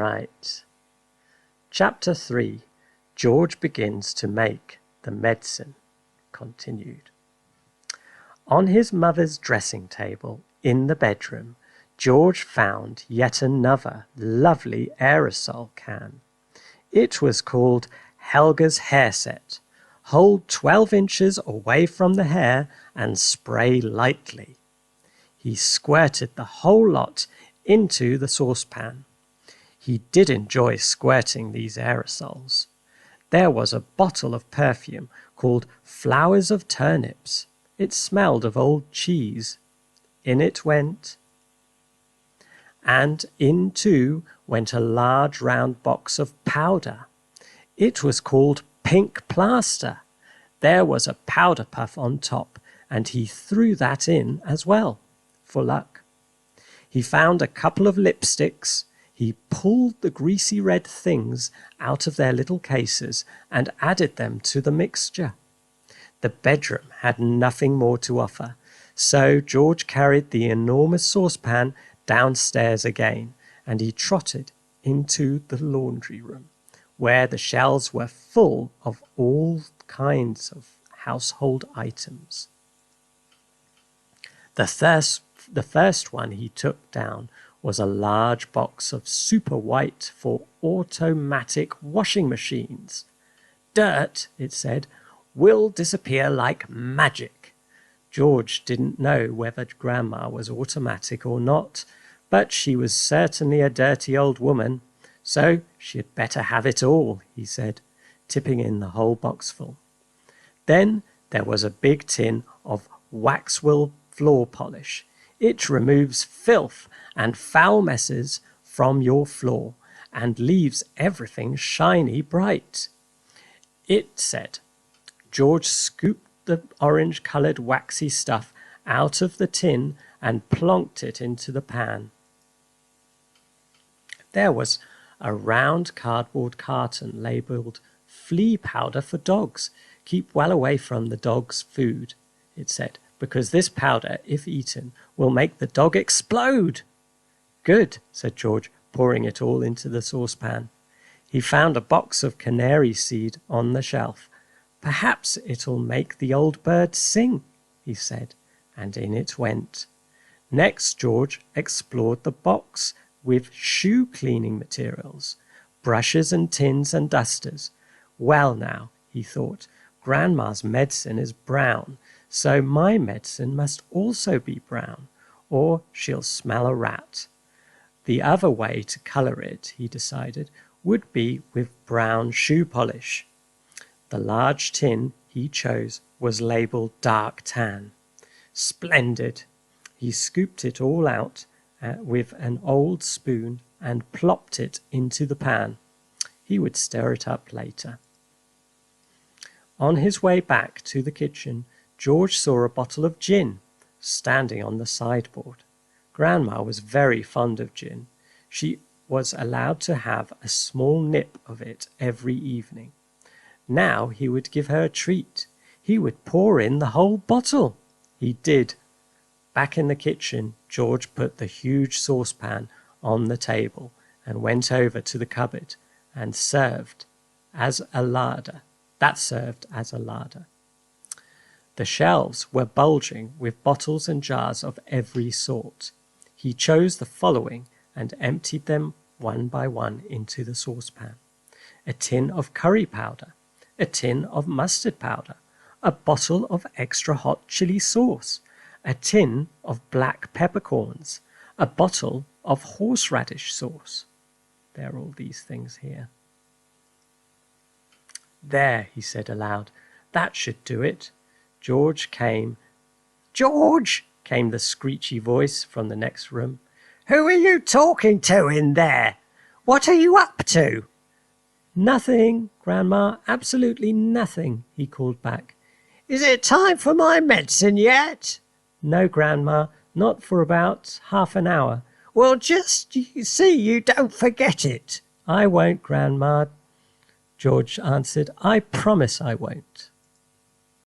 right. Chapter 3. George begins to make the medicine. Continued. On his mother's dressing table in the bedroom, George found yet another lovely aerosol can. It was called Helga's Hair Set. Hold 12 inches away from the hair and spray lightly. He squirted the whole lot into the saucepan. He did enjoy squirting these aerosols. There was a bottle of perfume called Flowers of Turnips. It smelled of old cheese. In it went. And in too went a large round box of powder. It was called Pink Plaster. There was a powder puff on top, and he threw that in as well, for luck. He found a couple of lipsticks. He pulled the greasy red things out of their little cases and added them to the mixture. The bedroom had nothing more to offer, so George carried the enormous saucepan downstairs again, and he trotted into the laundry room, where the shelves were full of all kinds of household items. The first one he took down was a large box of super white for automatic washing machines. Dirt, it said, will disappear like magic. George didn't know whether Grandma was automatic or not, but she was certainly a dirty old woman, so she'd better have it all, he said, tipping in the whole boxful. Then there was a big tin of Waxwell floor polish. It removes filth and foul messes from your floor and leaves everything shiny bright. It said. George scooped the orange-coloured waxy stuff out of the tin and plonked it into the pan. There was a round cardboard carton labelled Flea Powder for Dogs. Keep well away from the dog's food, it said, because this powder, if eaten, will make the dog explode. Good, said George, pouring it all into the saucepan. He found a box of canary seed on the shelf. Perhaps it'll make the old bird sing, he said, and in it went. Next, George explored the box with shoe cleaning materials, brushes and tins and dusters. Well now, he thought, Grandma's medicine is brown, so my medicine must also be brown, or she'll smell a rat. The other way to colour it, he decided, would be with brown shoe polish. The large tin he chose was labelled Dark Tan. Splendid! He scooped it all out with an old spoon and plopped it into the pan. He would stir it up later. On his way back to the kitchen, George saw a bottle of gin standing on the sideboard. Grandma was very fond of gin. She was allowed to have a small nip of it every evening. Now he would give her a treat. He would pour in the whole bottle. He did. Back in the kitchen, George put the huge saucepan on the table and went over to the cupboard and served as a larder. That served as a larder. The shelves were bulging with bottles and jars of every sort. He chose the following and emptied them one by one into the saucepan. A tin of curry powder, a tin of mustard powder, a bottle of extra hot chili sauce, a tin of black peppercorns, a bottle of horseradish sauce. There are all these things here. There, he said aloud, that should do it. George, came the screechy voice from the next room. Who are you talking to in there? What are you up to? Nothing, Grandma, absolutely nothing, he called back. Is it time for my medicine yet? No, Grandma, not for about half an hour. Well, just see you don't forget it. I won't, Grandma, George answered. I promise I won't.